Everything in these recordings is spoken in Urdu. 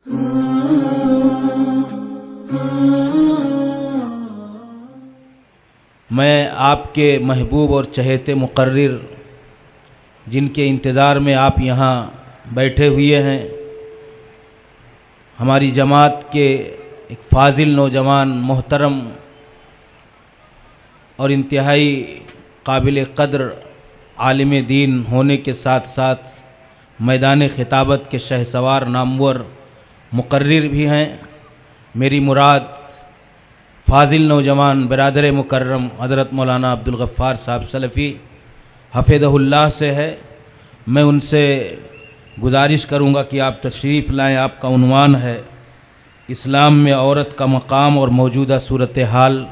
میں آپ کے محبوب اور چہیتے مقرر جن کے انتظار میں آپ یہاں بیٹھے ہوئے ہیں، ہماری جماعت کے ایک فاضل نوجوان محترم اور انتہائی قابل قدر عالم دین ہونے کے ساتھ ساتھ میدان خطابت کے شہسوار نامور مقرر بھی ہیں۔ میری مراد فاضل نوجوان برادر مکرم حضرت مولانا عبدالغفار صاحب سلفی حفظہ اللہ سے ہے۔ میں ان سے گزارش کروں گا کہ آپ تشریف لائیں۔ آپ کا عنوان ہے اسلام میں عورت کا مقام اور موجودہ صورتحال،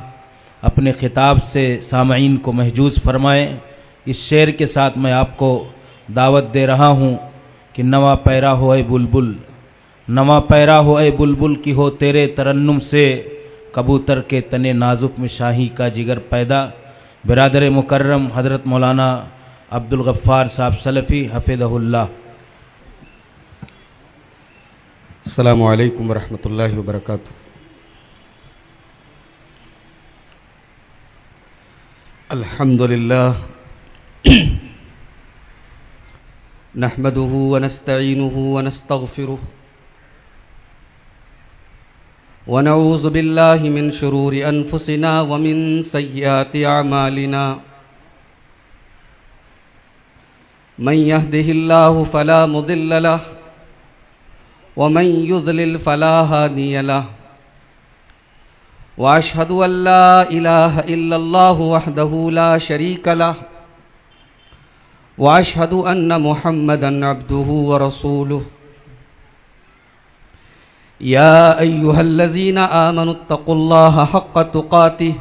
اپنے خطاب سے سامعین کو محجوز فرمائیں۔ اس شعر کے ساتھ میں آپ کو دعوت دے رہا ہوں کہ نواں پیرا ہو اے بلبل، نواں پیرا ہو اے بلبل کی ہو تیرے ترنم سے، کبوتر کے تنے نازک میں شاہی کا جگر پیدا۔ برادر مکرم حضرت مولانا عبدالغفار صاحب سلفی حفظہ اللہ۔ السلام علیکم ورحمۃ اللہ وبرکاتہ۔ الحمد للہ نحمده ونستعینه ونستغفره ونعوذ باللہ من شرور انفسنا ومن سیئات اعمالنا، من يهده الله فلا مضل له ومن يضلل فلا هادي له، واشهد ان لا اله الا الله وحده لا شريك له، واشهد ان محمدا عبده ورسوله۔ يا ايها الذين آمنوا اتقوا الله حق تقاته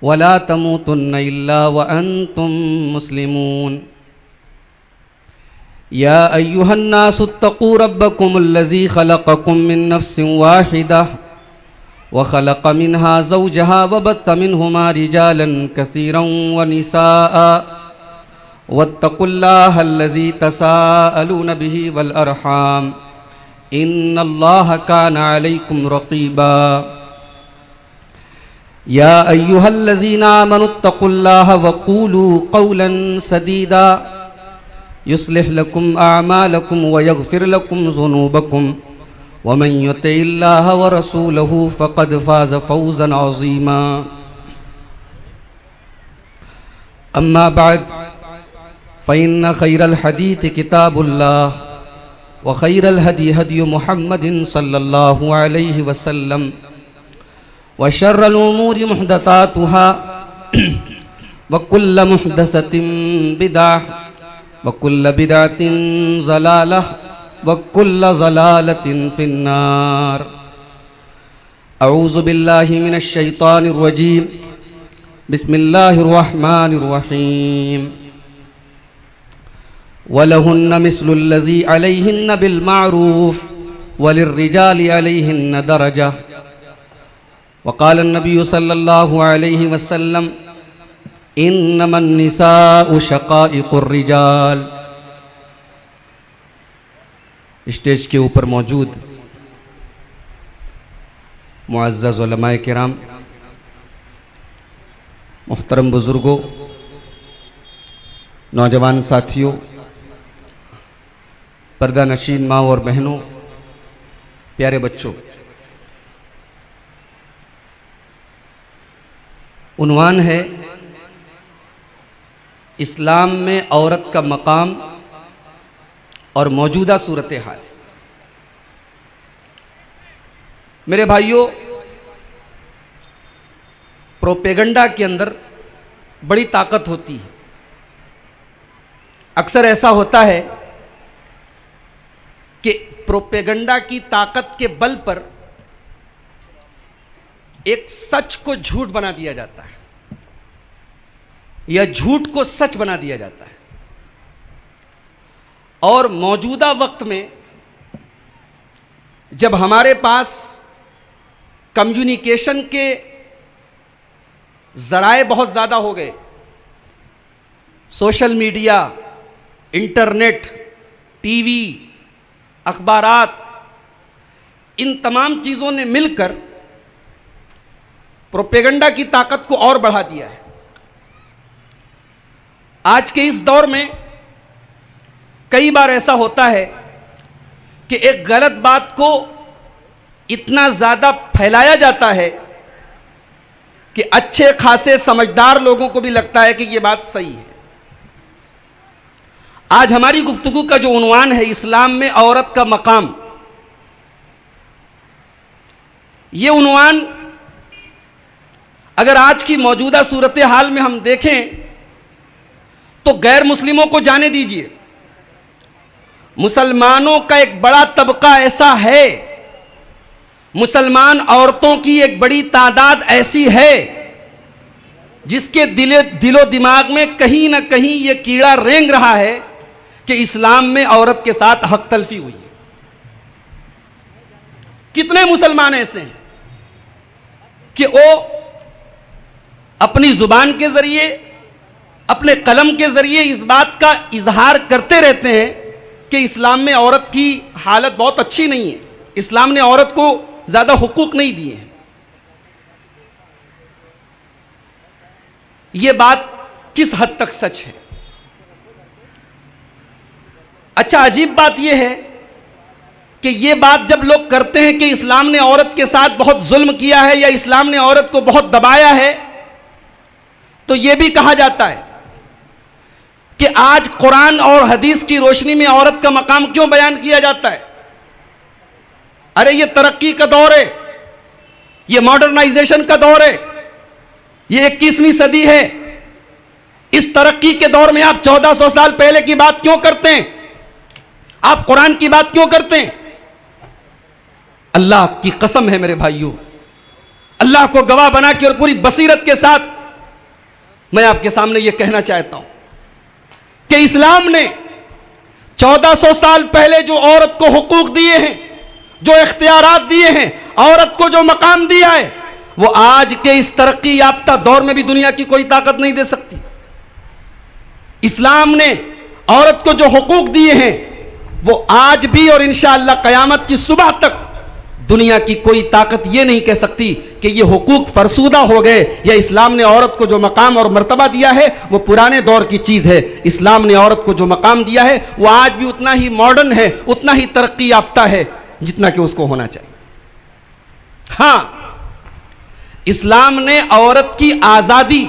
ولا تموتن الا وانتم مسلمون۔ يا ايها الناس اتقوا ربكم الذي خلقكم من نفس واحدة وخلق منها زوجها وبث منهما رجالا كثيرا ونساء، واتقوا الله الذي تساءلون به والأرحام إن الله كان عليكم رقيبا۔ يا أيها الذين آمنوا اتقوا الله وقولوا قولا سديدا يصلح لكم أعمالكم ويغفر لكم ذنوبكم، ومن يطع الله ورسوله فقد فاز فوزا عظيما۔ أما بعد فإن خير الحديث كتاب الله، وخير الهدي هدي محمد صلى الله عليه وسلم، وشر الأمور محدثاتها وكل محدثة بدعة وكل بدعة ضلالة وكل ضلالة في النار۔ أعوذ بالله من الشيطان الرجيم، بسم الله الرحمن الرحيم۔ وَلَهُنَّ مِثْلُ الَّذِي عَلَيْهِنَّ بِالْمَعْرُوفِ وَلِلرِّجَالِ عَلَيْهِنَّ دَرَجَةٌ۔ وقال النبي صلى الله عليه وسلم إنما النساء شقائق الرجال۔ اسٹیج کے اوپر موجود معزز علماء کرام، محترم بزرگوں، نوجوان ساتھیوں، پردہ نشین ماں اور بہنوں، پیارے بچوں، عنوان ہے اسلام میں عورت کا مقام اور موجودہ صورتحال۔ میرے بھائیوں، پروپیگنڈا کے اندر بڑی طاقت ہوتی ہے۔ اکثر ایسا ہوتا ہے کہ پروپیگنڈا کی طاقت کے بل پر ایک سچ کو جھوٹ بنا دیا جاتا ہے یا جھوٹ کو سچ بنا دیا جاتا ہے، اور موجودہ وقت میں جب ہمارے پاس کمیونیکیشن کے ذرائع بہت زیادہ ہو گئے، social media, internet, T V, اخبارات، ان تمام چیزوں نے مل کر پروپیگنڈا کی طاقت کو اور بڑھا دیا ہے. آج کے اس دور میں کئی بار ایسا ہوتا ہے کہ ایک غلط بات کو اتنا زیادہ پھیلایا جاتا ہے کہ اچھے خاصے سمجھدار لوگوں کو بھی لگتا ہے کہ یہ بات صحیح ہے. آج ہماری گفتگو کا جو عنوان ہے اسلام میں عورت کا مقام، یہ عنوان اگر آج کی موجودہ صورتحال میں ہم دیکھیں تو غیر مسلموں کو جانے دیجیے، مسلمانوں کا ایک بڑا طبقہ ایسا ہے، مسلمان عورتوں کی ایک بڑی تعداد ایسی ہے جس کے دل و دماغ میں کہیں نہ کہیں یہ کیڑا رینگ رہا ہے کہ اسلام میں عورت کے ساتھ حق تلفی ہوئی ہے. کتنے مسلمان ایسے ہیں کہ وہ اپنی زبان کے ذریعے، اپنے قلم کے ذریعے اس بات کا اظہار کرتے رہتے ہیں کہ اسلام میں عورت کی حالت بہت اچھی نہیں ہے، اسلام نے عورت کو زیادہ حقوق نہیں دیے ہیں. یہ بات کس حد تک سچ ہے؟ اچھا، عجیب بات یہ ہے کہ یہ بات جب لوگ کرتے ہیں کہ اسلام نے عورت کے ساتھ بہت ظلم کیا ہے یا اسلام نے عورت کو بہت دبایا ہے، تو یہ بھی کہا جاتا ہے کہ آج قرآن اور حدیث کی روشنی میں عورت کا مقام کیوں بیان کیا جاتا ہے؟ ارے یہ ترقی کا دور ہے، یہ ماڈرنائزیشن کا دور ہے، یہ 21ویں صدی ہے. اس ترقی کے دور میں آپ 1400 سال پہلے کی بات کیوں کرتے ہیں؟ آپ قرآن کی بات کیوں کرتے ہیں؟ اللہ کی قسم ہے میرے بھائیوں، اللہ کو گواہ بنا کے اور پوری بصیرت کے ساتھ میں آپ کے سامنے یہ کہنا چاہتا ہوں کہ اسلام نے 1400 سال پہلے جو عورت کو حقوق دیے ہیں، جو اختیارات دیے ہیں، عورت کو جو مقام دیا ہے، وہ آج کے اس ترقی یافتہ دور میں بھی دنیا کی کوئی طاقت نہیں دے سکتی. اسلام نے عورت کو جو حقوق دیے ہیں وہ آج بھی اور انشاءاللہ قیامت کی صبح تک دنیا کی کوئی طاقت یہ نہیں کہہ سکتی کہ یہ حقوق فرسودہ ہو گئے یا اسلام نے عورت کو جو مقام اور مرتبہ دیا ہے وہ پرانے دور کی چیز ہے. اسلام نے عورت کو جو مقام دیا ہے وہ آج بھی اتنا ہی ماڈرن ہے، اتنا ہی ترقی یافتہ ہے جتنا کہ اس کو ہونا چاہیے. ہاں، اسلام نے عورت کی آزادی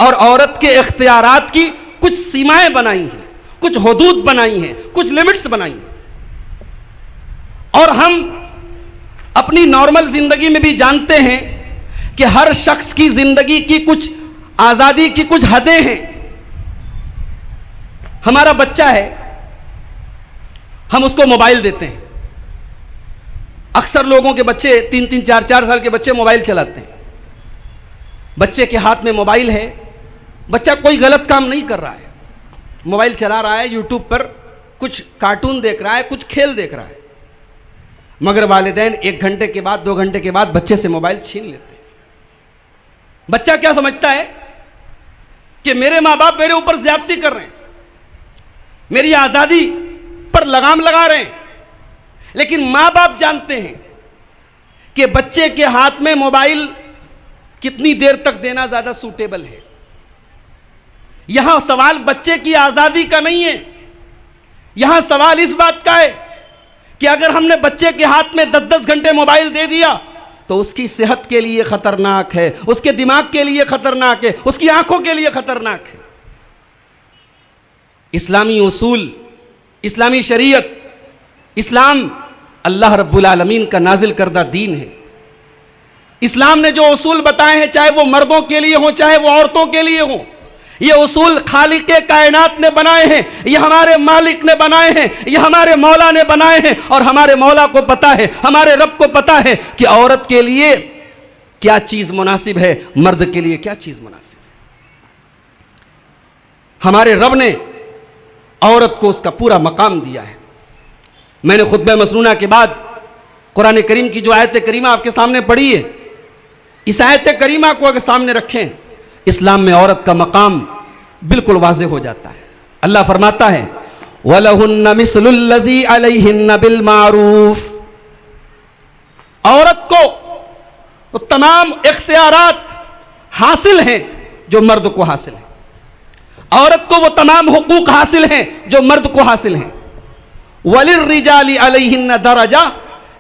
اور عورت کے اختیارات کی کچھ سیمائیں بنائی ہیں، کچھ حدود بنائی ہیں، کچھ لمٹس بنائی ہیں. اور ہم اپنی نارمل زندگی میں بھی جانتے ہیں کہ ہر شخص کی زندگی کی کچھ آزادی کی کچھ حدیں ہیں. ہمارا بچہ ہے، ہم اس کو موبائل دیتے ہیں. اکثر لوگوں کے بچے 3-3 4-4 سال کے بچے موبائل چلاتے ہیں. بچے کے ہاتھ میں موبائل ہے، بچہ کوئی غلط کام نہیں کر رہا ہے، موبائل چلا رہا ہے، یوٹیوب پر کچھ کارٹون دیکھ رہا ہے، کچھ کھیل دیکھ رہا ہے، مگر والدین 1 گھنٹے کے بعد 2 گھنٹے کے بعد بچے سے موبائل چھین لیتے ہیں. بچہ کیا سمجھتا ہے کہ میرے ماں باپ میرے اوپر زیادتی کر رہے ہیں، میری آزادی پر لگام لگا رہے ہیں. لیکن ماں باپ جانتے ہیں کہ بچے کے ہاتھ میں موبائل کتنی دیر تک دینا زیادہ سوٹیبل ہے. یہاں سوال بچے کی آزادی کا نہیں ہے، یہاں سوال اس بات کا ہے کہ اگر ہم نے بچے کے ہاتھ میں 10-10 گھنٹے موبائل دے دیا تو اس کی صحت کے لیے خطرناک ہے، اس کے دماغ کے لیے خطرناک ہے، اس کی آنکھوں کے لیے خطرناک ہے. اسلامی اصول، اسلامی شریعت، اسلام اللہ رب العالمین کا نازل کردہ دین ہے. اسلام نے جو اصول بتائے ہیں، چاہے وہ مردوں کے لیے ہوں چاہے وہ عورتوں کے لیے ہوں، یہ اصول خالق کائنات نے بنائے ہیں، یہ ہمارے مالک نے بنائے ہیں، یہ ہمارے مولا نے بنائے ہیں. اور ہمارے مولا کو پتا ہے، ہمارے رب کو پتا ہے کہ عورت کے لیے کیا چیز مناسب ہے، مرد کے لیے کیا چیز مناسب ہے. ہمارے رب نے عورت کو اس کا پورا مقام دیا ہے. میں نے خطبہ مسنونہ کے بعد قرآن کریم کی جو آیت کریمہ آپ کے سامنے پڑھی ہے، اس آیت کریمہ کو اگر سامنے رکھیں، اسلام میں عورت کا مقام بالکل واضح ہو جاتا ہے. اللہ فرماتا ہے وَلَهُنَّ مِثْلُ الَّذِي عَلَيْهِنَّ بِالْمَعْرُوفِ. عورت کو وہ تمام اختیارات حاصل ہیں جو مرد کو حاصل ہیں، عورت کو وہ تمام حقوق حاصل ہیں جو مرد کو حاصل ہیں. وَلِلرِّجَالِ عَلَيْهِنَّ دَرَجَةٌ،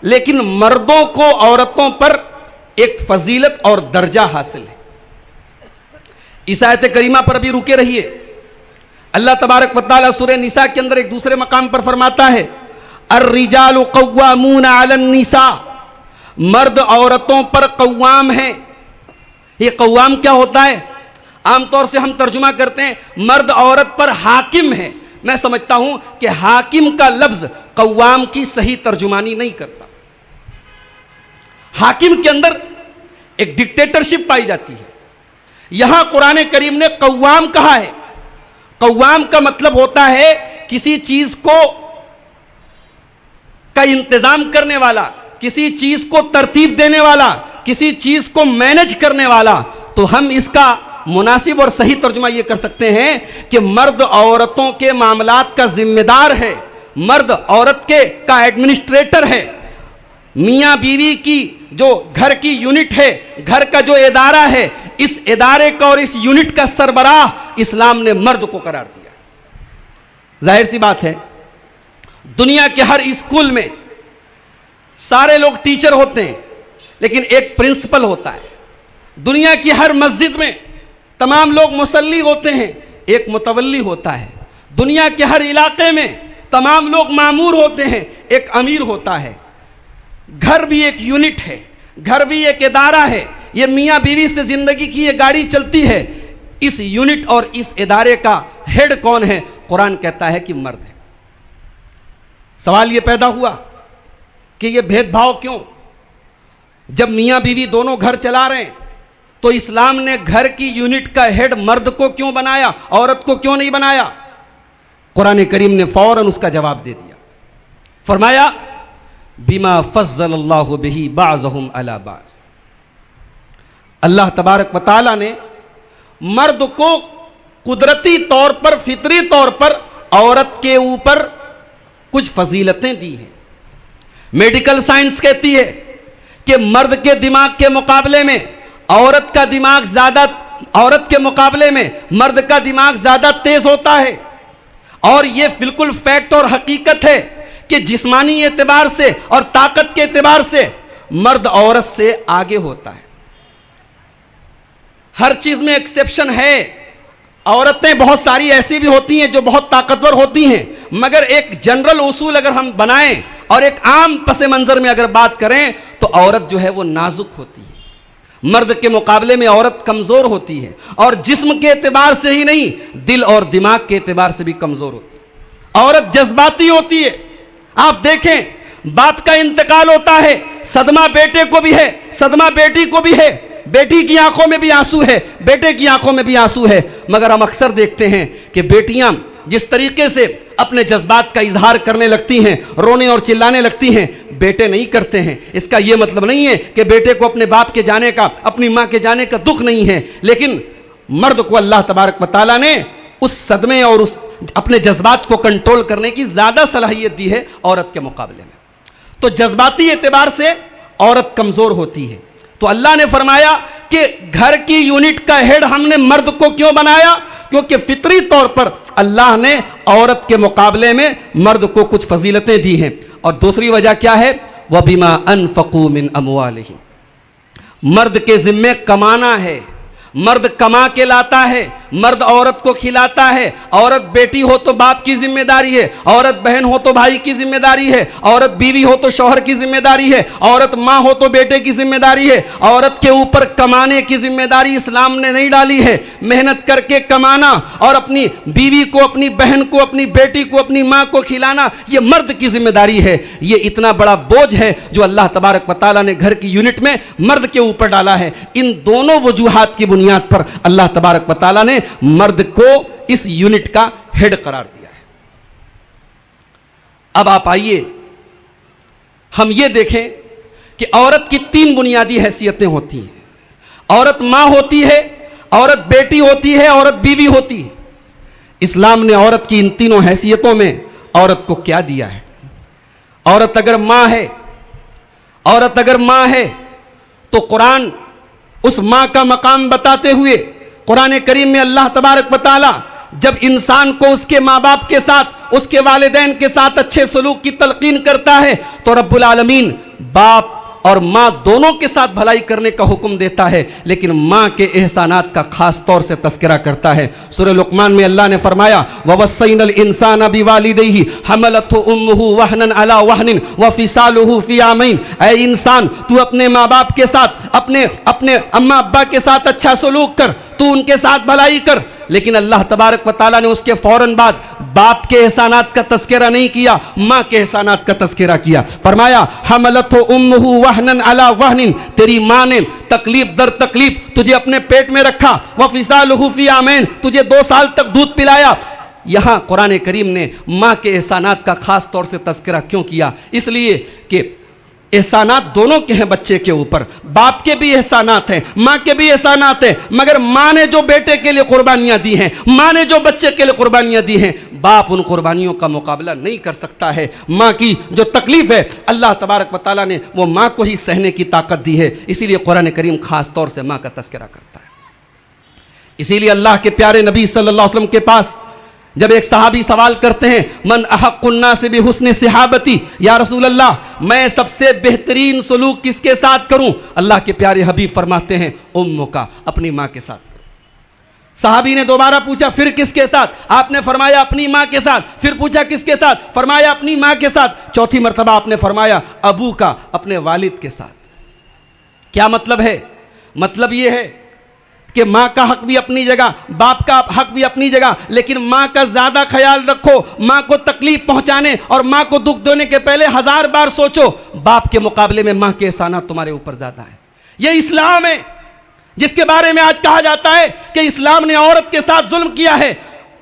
لیکن مردوں کو عورتوں پر ایک فضیلت اور درجہ حاصل ہے. اس آیت کریمہ پر بھی رکے رہیے. اللہ تبارک و تعالیٰ سورہ نساء کے اندر ایک دوسرے مقام پر فرماتا ہے الرجال قوامون علی النساء، مرد عورتوں پر قوام ہیں. یہ قوام کیا ہوتا ہے؟ عام طور سے ہم ترجمہ کرتے ہیں مرد عورت پر حاکم ہے. میں سمجھتا ہوں کہ حاکم کا لفظ قوام کی صحیح ترجمانی نہیں کرتا. حاکم کے اندر ایک ڈکٹیٹرشپ پائی جاتی ہے. یہاں قرآن کریم نے قوام کہا ہے. قوام کا مطلب ہوتا ہے کسی چیز کو کا انتظام کرنے والا، کسی چیز کو ترتیب دینے والا، کسی چیز کو مینج کرنے والا. تو ہم اس کا مناسب اور صحیح ترجمہ یہ کر سکتے ہیں کہ مرد عورتوں کے معاملات کا ذمہ دار ہے، مرد عورت کا ایڈمنسٹریٹر ہے. میاں بیوی کی جو گھر کی یونٹ ہے، گھر کا جو ادارہ ہے، اس ادارے کا اور اس یونٹ کا سربراہ اسلام نے مرد کو قرار دیا. ظاہر سی بات ہے دنیا کے ہر اسکول میں سارے لوگ ٹیچر ہوتے ہیں لیکن ایک پرنسپل ہوتا ہے. دنیا کی ہر مسجد میں تمام لوگ مصلی ہوتے ہیں، ایک متولی ہوتا ہے. دنیا کے ہر علاقے میں تمام لوگ مامور ہوتے ہیں، ایک امیر ہوتا ہے. گھر بھی ایک یونٹ ہے، گھر بھی ایک ادارہ ہے. یہ میاں بیوی سے زندگی کی یہ گاڑی چلتی ہے. اس یونٹ اور اس ادارے کا ہیڈ کون ہے؟ قرآن کہتا ہے کہ مرد ہے. سوال یہ پیدا ہوا کہ یہ بھید بھاؤ کیوں؟ جب میاں بیوی دونوں گھر چلا رہے ہیں تو اسلام نے گھر کی یونٹ کا ہیڈ مرد کو کیوں بنایا، عورت کو کیوں نہیں بنایا؟ قرآن کریم نے فوراً اس کا جواب دے دیا. فرمایا بما فضل اللہ بہ بعضهم علی بعض. اللہ تبارک و تعالی نے مرد کو قدرتی طور پر، فطری طور پر عورت کے اوپر کچھ فضیلتیں دی ہیں. میڈیکل سائنس کہتی ہے کہ مرد کے دماغ کے مقابلے میں عورت کا دماغ زیادہ، عورت کے مقابلے میں مرد کا دماغ زیادہ تیز ہوتا ہے. اور یہ بالکل فیکٹ اور حقیقت ہے کہ جسمانی اعتبار سے اور طاقت کے اعتبار سے مرد عورت سے آگے ہوتا ہے. ہر چیز میں ایکسیپشن ہے. عورتیں بہت ساری ایسی بھی ہوتی ہیں جو بہت طاقتور ہوتی ہیں، مگر ایک جنرل اصول اگر ہم بنائیں اور ایک عام پس منظر میں اگر بات کریں تو عورت جو ہے وہ نازک ہوتی ہے. مرد کے مقابلے میں عورت کمزور ہوتی ہے، اور جسم کے اعتبار سے ہی نہیں، دل اور دماغ کے اعتبار سے بھی کمزور ہوتی ہے. عورت جذباتی ہوتی ہے. آپ دیکھیں باپ کا انتقال ہوتا ہے، صدمہ بیٹے کو بھی ہے، صدمہ بیٹی کو بھی ہے. بیٹی کی آنکھوں میں بھی آنسو ہے، بیٹے کی آنکھوں میں بھی آنسو ہے. مگر ہم اکثر دیکھتے ہیں کہ بیٹیاں جس طریقے سے اپنے جذبات کا اظہار کرنے لگتی ہیں، رونے اور چلانے لگتی ہیں، بیٹے نہیں کرتے ہیں. اس کا یہ مطلب نہیں ہے کہ بیٹے کو اپنے باپ کے جانے کا، اپنی ماں کے جانے کا دکھ نہیں ہے، لیکن مرد کو اللہ تبارک و تعالیٰ نے اس صدمے اور اس اپنے جذبات کو کنٹرول کرنے کی زیادہ صلاحیت دی ہے عورت کے مقابلے میں. تو جذباتی اعتبار سے عورت کمزور ہوتی ہے. تو اللہ نے فرمایا کہ گھر کی یونٹ کا ہیڈ ہم نے مرد کو کیوں بنایا؟ کیونکہ فطری طور پر اللہ نے عورت کے مقابلے میں مرد کو کچھ فضیلتیں دی ہیں. اور دوسری وجہ کیا ہے؟ وَبِمَا أَنفَقُوا مِنْ أَمْوَالِهِمْ. مرد کے ذمے کمانا ہے، مرد کما کے لاتا ہے، مرد عورت کو کھلاتا ہے. عورت بیٹی ہو تو باپ کی ذمہ داری ہے، عورت بہن ہو تو بھائی کی ذمہ داری ہے، عورت بیوی ہو تو شوہر کی ذمہ داری ہے، عورت ماں ہو تو بیٹے کی ذمہ داری ہے. عورت کے اوپر کمانے کی ذمہ داری اسلام نے نہیں ڈالی ہے. محنت کر کے کمانا اور اپنی بیوی کو، اپنی بہن کو، اپنی بیٹی کو، اپنی ماں کو کھلانا یہ مرد کی ذمہ داری ہے. یہ اتنا بڑا بوجھ ہے جو اللہ تبارک و تعالیٰ نے گھر کی یونٹ میں مرد کے اوپر ڈالا ہے. ان دونوں وجوہات کی بنیاد پر اللہ تبارک و تعالیٰ نے مرد کو اس یونٹ کا ہیڈ قرار دیا ہے. اب آپ آئیے ہم یہ دیکھیں کہ عورت کی 3 بنیادی حیثیتیں ہوتی ہیں. عورت ماں ہوتی ہے، عورت بیٹی ہوتی ہے، عورت بیوی ہوتی ہے. اسلام نے عورت کی ان تینوں حیثیتوں میں عورت کو کیا دیا ہے؟ عورت اگر ماں ہے، عورت اگر ماں ہے تو قرآن اس ماں کا مقام بتاتے ہوئے قرآن کریم میں اللہ تبارک و تعالی جب انسان کو اس کے ماں باپ کے ساتھ، اس کے والدین کے ساتھ اچھے سلوک کی تلقین کرتا ہے تو رب العالمین باپ اور ماں دونوں کے ساتھ بھلائی کرنے کا حکم دیتا ہے، لیکن ماں کے احسانات کا خاص طور سے تذکرہ کرتا ہے۔ سورہ لقمان میں اللہ نے فرمایا وَوَصَّيْنَا الْإِنسَانَ بِوَالِدَيْهِ حَمَلَتْهُ أُمُّهُ وَهْنًا عَلَى وَهْنٍ وَفِصَالُهُ فِي عَامَيْنِ۔ اے انسان، تو اپنے ماں باپ کے ساتھ، اپنے اماں ابا کے ساتھ اچھا سلوک کر، تو ان کے ساتھ بھلائی کر، لیکن اللہ تبارک و تعالیٰ نے اس کے فوراً بعد باپ کے احسانات کا تذکرہ نہیں کیا، ماں کے احسانات کا تذکرہ کیا۔ فرمایا حَمَلَتْهُ أُمُّهُ وَهْنًا عَلَى وَهْنٍ، تیری ماں نے تکلیف در تکلیف تجھے اپنے پیٹ میں رکھا، وَفِصَالُهُ فِي عَامَيْنِ، تجھے 2 سال تک دودھ پلایا۔ یہاں قرآن کریم نے ماں کے احسانات کا خاص طور سے تذکرہ کیوں کیا؟ اس لیے کہ احسانات دونوں کے ہیں بچے کے اوپر، باپ کے بھی احسانات ہیں، ماں کے بھی احسانات ہیں، مگر ماں نے جو بیٹے کے لیے قربانیاں دی ہیں، ماں نے جو بچے کے لیے قربانیاں دی ہیں، باپ ان قربانیوں کا مقابلہ نہیں کر سکتا ہے۔ ماں کی جو تکلیف ہے اللہ تبارک و تعالیٰ نے وہ ماں کو ہی سہنے کی طاقت دی ہے، اسی لیے قرآن کریم خاص طور سے ماں کا تذکرہ کرتا ہے۔ اسی لیے اللہ کے پیارے نبی صلی اللہ علیہ وسلم کے پاس جب ایک صحابی سوال کرتے ہیں من احق الناس بحسن صحابتی، یا رسول اللہ میں سب سے بہترین سلوک کس کے ساتھ کروں؟ اللہ کے پیارے حبیب فرماتے ہیں امک کا، اپنی ماں کے ساتھ۔ صحابی نے دوبارہ پوچھا پھر کس کے ساتھ؟ آپ نے فرمایا اپنی ماں کے ساتھ۔ پھر پوچھا کس کے ساتھ؟ فرمایا اپنی ماں کے ساتھ۔ چوتھی مرتبہ آپ نے فرمایا ابو کا، اپنے والد کے ساتھ۔ کیا مطلب ہے؟ مطلب یہ ہے کہ ماں کا حق بھی اپنی جگہ، باپ کا حق بھی اپنی جگہ، لیکن ماں کا زیادہ خیال رکھو۔ ماں کو تکلیف پہنچانے اور ماں کو دکھ دینے کے پہلے 1000 بار سوچو، باپ کے مقابلے میں ماں کے احسانات تمہارے اوپر زیادہ ہیں۔ یہ اسلام ہے جس کے بارے میں آج کہا جاتا ہے کہ اسلام نے عورت کے ساتھ ظلم کیا ہے،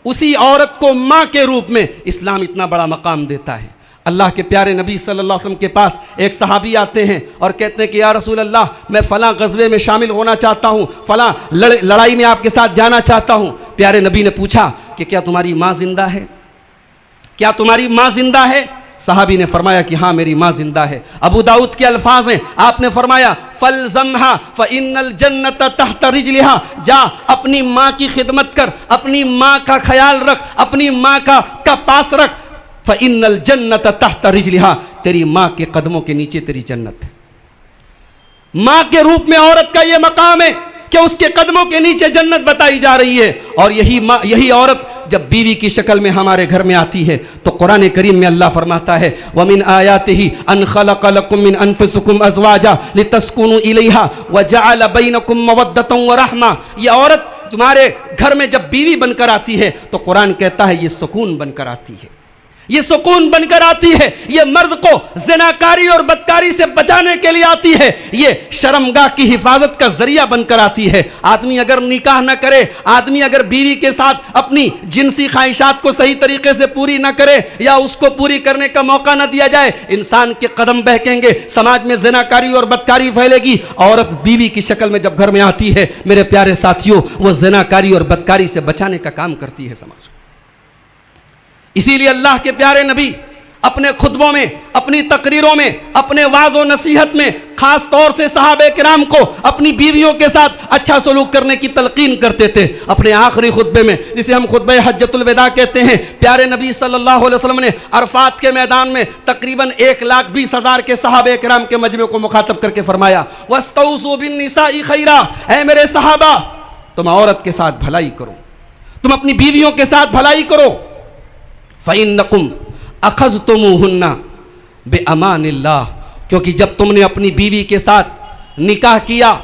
اسی عورت کو ماں کے روپ میں اسلام اتنا بڑا مقام دیتا ہے۔ اللہ کے پیارے نبی صلی اللہ علیہ وسلم کے پاس ایک صحابی آتے ہیں اور کہتے ہیں کہ یا رسول اللہ میں فلاں غزوے میں شامل ہونا چاہتا ہوں، فلاں لڑائی میں آپ کے ساتھ جانا چاہتا ہوں۔ پیارے نبی نے پوچھا کہ کیا تمہاری ماں زندہ ہے؟ کیا تمہاری ماں زندہ ہے؟ صحابی نے فرمایا کہ ہاں میری ماں زندہ ہے۔ ابو داؤد کے الفاظ ہیں، آپ نے فرمایا فَالْزَمْهَا فَإِنَّ الْجَنَّةَ تَحْتَ رِجْلِهَا، جا اپنی ماں کی خدمت کر، اپنی ماں کا خیال رکھ، اپنی ماں کا پاس رکھ۔ فَإِنَّ الْجَنَّةَ تَحْتَ رِجْلِهَا، تیری ماں کے قدموں کے نیچے تیری جنت ہے۔ ماں کے روپ میں عورت کا یہ مقام ہے کہ اس کے قدموں کے نیچے جنت بتائی جا رہی ہے، اور یہی عورت جب بیوی کی شکل میں ہمارے گھر میں آتی ہے تو قرآن کریم میں اللہ فرماتا ہے وَمِنْ آيَاتِهِ أَنْ خَلَقَ لَكُم مِّنْ أَنفُسِكُمْ أَزْوَاجًا لِتَسْكُنُوا إِلَيْهَا وَجَعَلَ بَيْنَكُمْ مَوَدَّةً وَرَحْمَةً۔ یہ عورت تمہارے گھر میں جب بیوی بن کر آتی ہے تو قرآن کہتا ہے یہ سکون بن کر آتی ہے، یہ سکون بن کر آتی ہے، یہ مرد کو زناکاری اور بدکاری سے بچانے کے لیے آتی ہے، یہ شرمگاہ کی حفاظت کا ذریعہ بن کر آتی ہے۔ آدمی اگر نکاح نہ کرے، آدمی اگر بیوی کے ساتھ اپنی جنسی خواہشات کو صحیح طریقے سے پوری نہ کرے یا اس کو پوری کرنے کا موقع نہ دیا جائے، انسان کے قدم بہکیں گے، سماج میں زناکاری اور بدکاری پھیلے گی۔ عورت بیوی کی شکل میں جب گھر میں آتی ہے میرے پیارے ساتھیوں، وہ زناکاری اور بدکاری سے بچانے کا کام کرتی ہے سماج کو۔ اسی لیے اللہ کے پیارے نبی اپنے خطبوں میں، اپنی تقریروں میں، اپنے وعظ و نصیحت میں خاص طور سے صحابہ کرام کو اپنی بیویوں کے ساتھ اچھا سلوک کرنے کی تلقین کرتے تھے۔ اپنے آخری خطبے میں، جسے ہم خطبہ حجۃ الوداع کہتے ہیں، پیارے نبی صلی اللہ علیہ وسلم نے عرفات کے میدان میں تقریباً 1,20,000 کے صحابہ کرام کے مجمع کو مخاطب کر کے فرمایا وَاسْتَوْصُوا بِالنِّسَاءِ خَيْرًا، اے میرے صحابہ تم عورت کے ساتھ بھلائی کرو، تم اپنی بیویوں کے ساتھ بھلائی کرو۔ فَإِنَّكُمْ أَخَذْتُمُوهُنَّ بِأَمَانِ اللَّهِ، کیونکہ جب تم نے اپنی بیوی کے ساتھ نکاح کیا،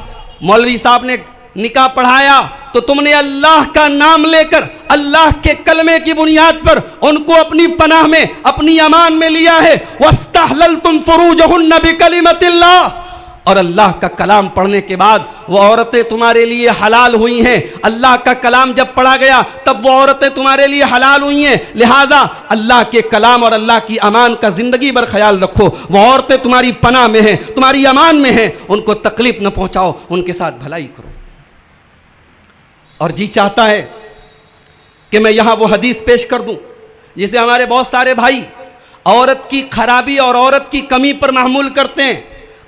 مولوی صاحب نے نکاح پڑھایا تو تم نے اللہ کا نام لے کر، اللہ کے کلمے کی بنیاد پر ان کو اپنی پناہ میں، اپنی امان میں لیا ہے۔ وَاسْتَحْلَلْتُمْ فُرُوجَهُنَّ بِكَلِمَةِ اللَّهِ، اور اللہ کا کلام پڑھنے کے بعد وہ عورتیں تمہارے لیے حلال ہوئی ہیں۔ اللہ کا کلام جب پڑھا گیا تب وہ عورتیں تمہارے لیے حلال ہوئی ہیں، لہٰذا اللہ کے کلام اور اللہ کی امان کا زندگی بھر خیال رکھو۔ وہ عورتیں تمہاری پناہ میں ہیں، تمہاری امان میں ہیں، ان کو تکلیف نہ پہنچاؤ، ان کے ساتھ بھلائی کرو۔ اور جی چاہتا ہے کہ میں یہاں وہ حدیث پیش کر دوں جسے ہمارے بہت سارے بھائی عورت کی خرابی اور عورت کی کمی پر محمول کرتے ہیں۔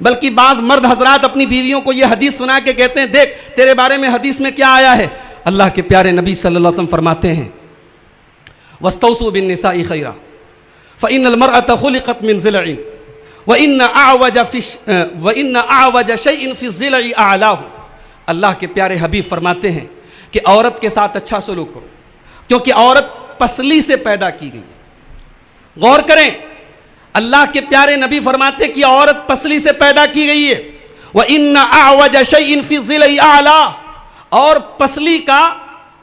بلکہ بعض مرد حضرات اپنی بیویوں کو یہ حدیث سنا کے کہتے ہیں دیکھ تیرے بارے میں حدیث میں کیا آیا ہے. اللہ کے پیارے نبی صلی اللہ علیہ وسلم فرماتے ہیں وَاسْتَوْصُوا بِالنِّسَاءِ خَيْرًا فَإِنَّ الْمَرْأَةَ خُلِقَتْ مِنْ ضِلْعٍ وَإِنَّ أَعْوَجَ شَيْءٍ فِي الضِّلْعِ أَعْلَاهُ. اللہ کے پیارے حبیب فرماتے ہیں کہ عورت کے ساتھ اچھا سلوک کرو کیونکہ عورت پسلی سے پیدا کی گئی ہے. غور کریں, اللہ کے پیارے نبی فرماتے ہیں کہ عورت پسلی سے پیدا کی گئی ہے. وَإِنَّ أَعْوَجَ شَيْءٍ فِي الضِّلْعِ أَعْلَاهُ. اور پسلی کا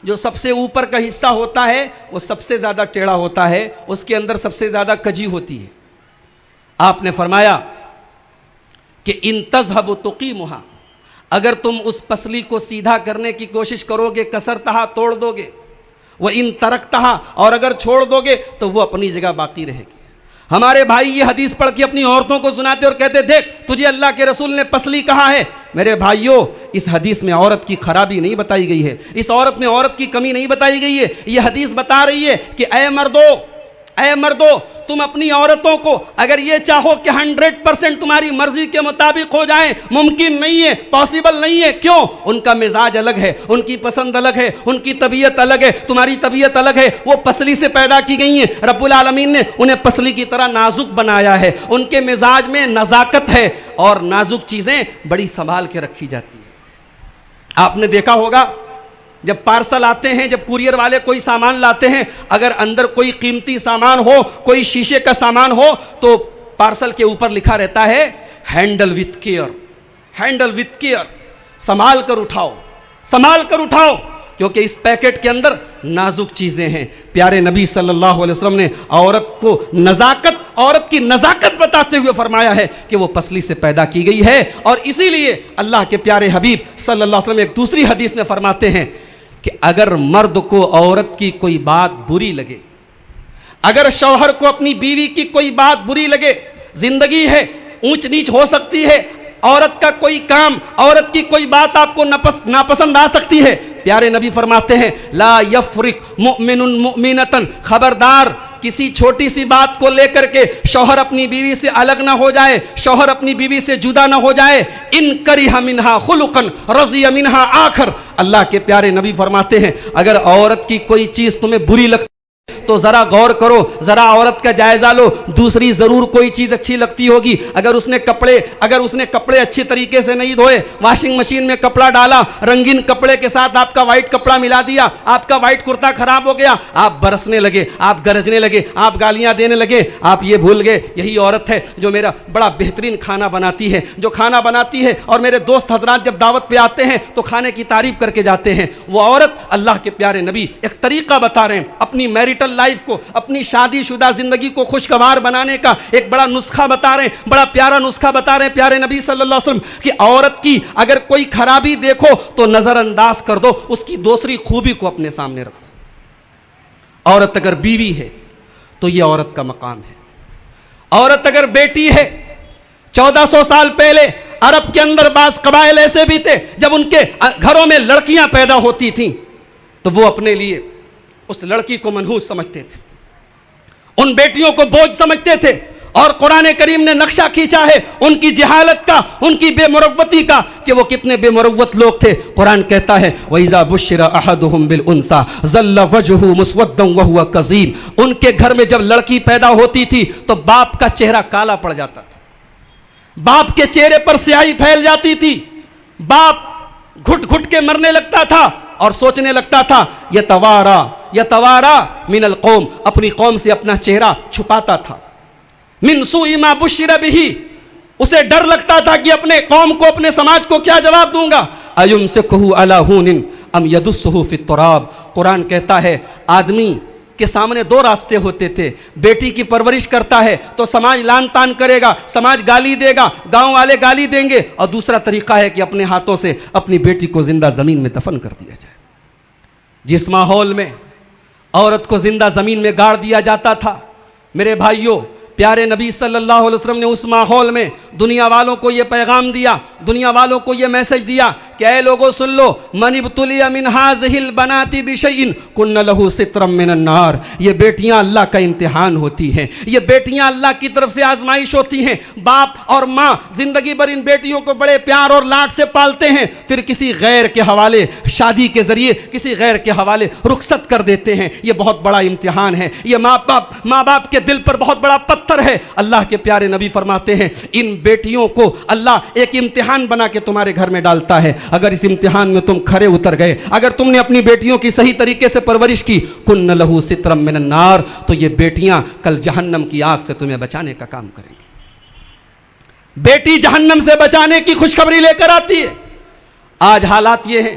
جو سب سے اوپر کا حصہ ہوتا ہے وہ سب سے زیادہ ٹیڑھا ہوتا ہے, اس کے اندر سب سے زیادہ کجی ہوتی ہے. آپ نے فرمایا کہ ان تذهب تقیمها, اگر تم اس پسلی کو سیدھا کرنے کی کوشش کرو گے کسرتها توڑ دو گے, وَإِن تَرَكْتَهَا اور اگر چھوڑ دو گے تو وہ اپنی جگہ باقی رہے گی. ہمارے بھائی یہ حدیث پڑھ کے اپنی عورتوں کو سناتے اور کہتے دیکھ تجھے اللہ کے رسول نے پسلی کہا ہے. میرے بھائیوں, اس حدیث میں عورت کی خرابی نہیں بتائی گئی ہے, اس عورت میں عورت کی کمی نہیں بتائی گئی ہے. یہ حدیث بتا رہی ہے کہ اے مردو تم اپنی عورتوں کو اگر یہ چاہو کہ 100% تمہاری مرضی کے مطابق ہو جائیں, ممکن نہیں ہے, پاسبل نہیں ہے. کیوں؟ ان کا مزاج الگ ہے, ان کی پسند الگ ہے, ان کی طبیعت الگ ہے, تمہاری طبیعت الگ ہے. وہ پسلی سے پیدا کی گئی ہیں, رب العالمین نے انہیں پسلی کی طرح نازک بنایا ہے. ان کے مزاج میں نزاکت ہے اور نازک چیزیں بڑی سنبھال کے رکھی جاتی ہیں. آپ نے دیکھا ہوگا جب پارسل آتے ہیں, جب کوریئر والے کوئی سامان لاتے ہیں, اگر اندر کوئی قیمتی سامان ہو, کوئی شیشے کا سامان ہو, تو پارسل کے اوپر لکھا رہتا ہے handle with care, handle with care, سنبھال کر اٹھاؤ, کیونکہ اس پیکٹ کے اندر نازک چیزیں ہیں. پیارے نبی صلی اللہ علیہ وسلم نے عورت کو عورت کی نزاکت بتاتے ہوئے فرمایا ہے کہ وہ پسلی سے پیدا کی گئی ہے. اور اسی لیے اللہ کے پیارے حبیب صلی اللہ علیہ وسلم ایک دوسری حدیث میں فرماتے ہیں کہ اگر مرد کو عورت کی کوئی بات بری لگے, اگر شوہر کو اپنی بیوی کی کوئی بات بری لگے, زندگی ہے, اونچ نیچ ہو سکتی ہے, عورت کا کوئی کام, عورت کی کوئی بات آپ کو ناپسند آ سکتی ہے. پیارے نبی فرماتے ہیں لا یفرق مؤمن مؤمنۃ, خبردار کسی چھوٹی سی بات کو لے کر کے شوہر اپنی بیوی سے الگ نہ ہو جائے, شوہر اپنی بیوی سے جدا نہ ہو جائے. ان کرہ منہا خلقا رضی منہا آخر. اللہ کے پیارے نبی فرماتے ہیں اگر عورت کی کوئی چیز تمہیں بری لگتی تو ذرا غور کرو, ذرا عورت کا جائزہ لو, دوسری ضرور کوئی چیز اچھی لگتی ہوگی. اگر اس نے کپڑے اچھی طریقے سے نہیں دھوئے, واشنگ مشین میں کپڑا ڈالا, رنگین کپڑے کے ساتھ آپ کا وائٹ کپڑا ملا دیا, آپ کا وائٹ کرتا خراب ہو گیا, آپ برسنے لگے, آپ گرجنے لگے, آپ گالیاں دینے لگے, آپ یہ بھول گئے یہی عورت ہے جو میرا بڑا بہترین کھانا بناتی ہے, اور میرے دوست حضرات جب دعوت پہ آتے ہیں تو کھانے کی تعریف کر کے جاتے ہیں. وہ عورت, اللہ کے پیارے نبی ایک طریقہ بتا رہے ہیں اپنی میریٹل لائف کو, اپنی شادی شدہ زندگی کو خوشگوار بنانے کا ایک بڑا نسخہ بتا رہے ہیں, بڑا پیارا نسخہ بتا رہے ہیں پیارے نبی صلی اللہ علیہ وسلم کہ عورت کی اگر کوئی خرابی دیکھو تو نظر انداز کر دو, اس کی دوسری خوبی کو اپنے سامنے رکھو. عورت اگر بیوی ہے تو یہ عورت کا مقام ہے. عورت اگر بیٹی ہے, 1400 سال پہلے عرب کے اندر بعض قبائل ایسے بھی تھے جب ان کے گھروں میں لڑکیاں پیدا ہوتی تھیں تو وہ اپنے لیے اس لڑکی کو منحوس سمجھتے تھے, ان بیٹیوں کو بوجھ سمجھتے تھے. اور قرآن کریم نے نقشہ کھینچا ہے ان کی جہالت کا, ان کی بے مروتی کا, کہ وہ کتنے بے مروت لوگ تھے. قرآن کہتا ہے وَإِذَا بُشِّرَ أَحَدُهُمْ بِالْأُنثَىٰ ظَلَّ وَجْهُهُ مُسْوَدًّا وَهُوَ كَظِيمٌ. ان کے گھر میں جب لڑکی پیدا ہوتی تھی تو باپ کا چہرہ کالا پڑ جاتا تھا, باپ کے چہرے پر سیاہی پھیل جاتی تھی, باپ گھٹ گھٹ کے مرنے لگتا تھا اور سوچنے لگتا تھا یتوارا من القوم, اپنی قوم سے اپنا چہرہ چھپاتا تھا. من سوء ما بشر بہ, اسے ڈر لگتا تھا کہ اپنے قوم کو, اپنے سماج کو کیا جواب دوں گا. ایمسکہ علی ہون ام یدسہ فی التراب. قرآن کہتا ہے آدمی کے سامنے دو راستے ہوتے تھے. بیٹی کی پرورش کرتا ہے تو سماج لان تان کرے گا, سماج گالی دے گا, گاؤں والے گالی دیں گے, اور دوسرا طریقہ ہے کہ اپنے ہاتھوں سے اپنی بیٹی کو زندہ زمین میں دفن کر دیا جائے. جس ماحول میں عورت کو زندہ زمین میں گاڑ دیا جاتا تھا, میرے بھائیوں پیارے نبی صلی اللہ علیہ وسلم نے اس ماحول میں دنیا والوں کو یہ پیغام دیا، دنیا والوں کو یہ میسج دیا کہ اے لوگوں سن لو، من ابتلی من هذه البنات بشیء کن له سترا من النار، یہ بیٹیاں اللہ کا امتحان ہوتی ہیں، یہ بیٹیاں اللہ کی طرف سے آزمائش ہوتی ہیں۔ باپ اور ماں زندگی بھر ان بیٹیوں کو بڑے پیار اور لاڈ سے پالتے ہیں، پھر کسی غیر کے حوالے شادی کے ذریعے کسی غیر کے حوالے رخصت کر دیتے ہیں۔ یہ بہت بڑا امتحان ہے، یہ ماں باپ کے دل پر بہت بڑا پتھر ہے۔ اللہ کے پیارے نبی فرماتے ہیں ان بیٹیوں کو اللہ ایک امتحان بنا کے تمہارے گھر میں ڈالتا ہے، اگر اس امتحان میں تم کھرے اتر گئے، اگر تم نے اپنی بیٹیوں کی صحیح طریقے سے پرورش کی، کن لہو سترا من النار، تو یہ بیٹیاں کل جہنم کی آگ سے تمہیں بچانے کا کام کریں گی۔ بیٹی جہنم سے بچانے کی خوشخبری لے کر آتی ہے۔ آج حالات یہ ہیں،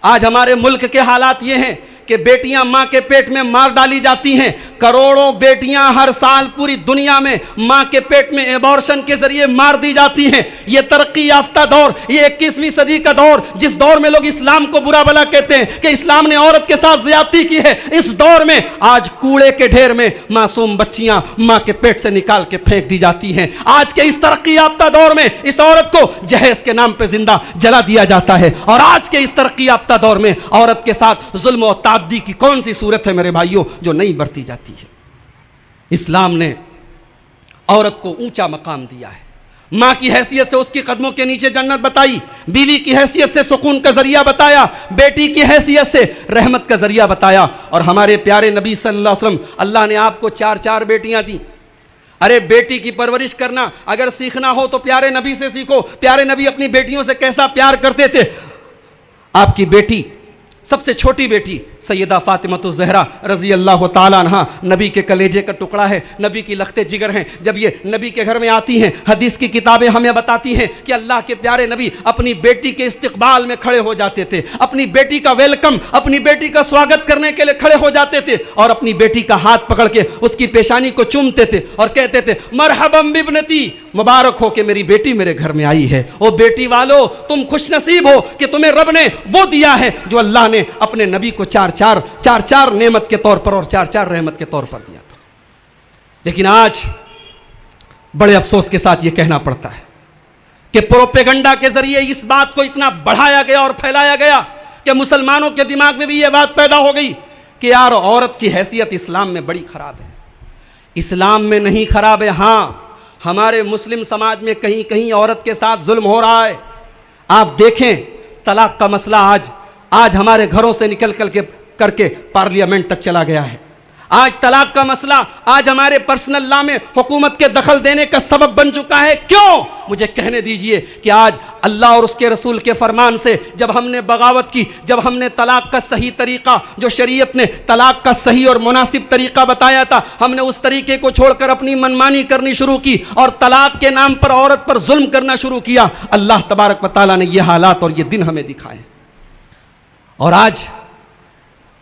آج ہمارے ملک کے حالات یہ ہیں کہ بیٹیاں ماں کے پیٹ میں مار ڈالی جاتی ہیں۔ کروڑوں بیٹیاں ہر سال پوری دنیا میں ماں کے پیٹ میں ایبارشن کے ذریعے مار دی جاتی ہیں۔ یہ ترقی یافتہ دور، یہ 21ویں صدی کا دور، جس دور میں لوگ اسلام کو برا بھلا کہتے ہیں کہ اسلام نے عورت کے ساتھ زیادتی کی ہے، اس دور میں آج کوڑے کے ڈھیر میں معصوم بچیاں ماں کے پیٹ سے نکال کے پھینک دی جاتی ہیں۔ آج کے اس ترقی یافتہ دور میں اس عورت کو جہیز کے نام پہ زندہ جلا دیا جاتا ہے، اور آج کے اس ترقی یافتہ دور میں عورت کے ساتھ ظلم و تعدی کی کون سی صورت ہے میرے بھائیوں جو نہیں برتی جاتی ہے؟ اسلام نے عورت کو اونچا مقام دیا ہے، ماں کی حیثیت سے اس کی قدموں کے نیچے جنت بتائی، بیوی کی حیثیت سے سکون کا ذریعہ بتایا، بیٹی کی حیثیت سے رحمت کا ذریعہ بتایا۔ اور ہمارے پیارے نبی صلی اللہ علیہ وسلم، اللہ نے آپ کو 4 بیٹیاں دی۔ ارے بیٹی کی پرورش کرنا اگر سیکھنا ہو تو پیارے نبی سے سیکھو۔ پیارے نبی اپنی بیٹیوں سے کیسا پیار کرتے تھے۔ آپ کی بیٹی، سب سے چھوٹی بیٹی سیدہ فاطمہ الزہرا رضی اللہ تعالیٰ عنہ نبی کے کلیجے کا ٹکڑا ہے، نبی کی لخت جگر ہیں۔ جب یہ نبی کے گھر میں آتی ہیں، حدیث کی کتابیں ہمیں بتاتی ہیں کہ اللہ کے پیارے نبی اپنی بیٹی کے استقبال میں کھڑے ہو جاتے تھے، اپنی بیٹی کا ویلکم، اپنی بیٹی کا سواگت کرنے کے لیے کھڑے ہو جاتے تھے، اور اپنی بیٹی کا ہاتھ پکڑ کے اس کی پیشانی کو چومتے تھے اور کہتے تھے مرحبا بابنتی، مبارک ہو کہ میری بیٹی میرے گھر میں آئی ہے۔ او بیٹی والو، تم خوش نصیب ہو کہ تمہیں رب نے وہ دیا ہے جو اللہ نے اپنے نبی کو 4 نعمت کے طور پر اور 4 رحمت کے طور پر دیا تھا۔ لیکن آج بڑے افسوس کے ساتھ یہ کہنا پڑتا ہے کہ پروپیگنڈا کے ذریعے اس بات کو اتنا بڑھایا گیا اور پھیلایا گیا کہ مسلمانوں کے دماغ میں بھی یہ بات پیدا ہو گئی کہ یار عورت کی حیثیت اسلام میں بڑی خراب ہے۔ اسلام میں نہیں خراب ہے، ہاں ہمارے مسلم سماج میں کہیں کہیں عورت کے ساتھ ظلم ہو رہا ہے۔ آپ دیکھیں طلاق کا مسئلہ آج ہمارے گھروں سے نکل کر کے پارلیمنٹ تک چلا گیا ہے۔ آج طلاق کا مسئلہ آج ہمارے پرسنل لا میں حکومت کے دخل دینے کا سبب بن چکا ہے۔ کیوں؟ مجھے کہنے دیجئے کہ آج اللہ اور اس کے رسول کے فرمان سے جب ہم نے بغاوت کی، جب ہم نے طلاق کا صحیح طریقہ جو شریعت نے طلاق کا صحیح اور مناسب طریقہ بتایا تھا، ہم نے اس طریقے کو چھوڑ کر اپنی منمانی کرنی شروع کی اور طلاق کے نام پر عورت پر ظلم کرنا شروع کیا۔ اللہ تبارک و تعالیٰ نے یہ حالات اور یہ دن ہمیں دکھائے، اور آج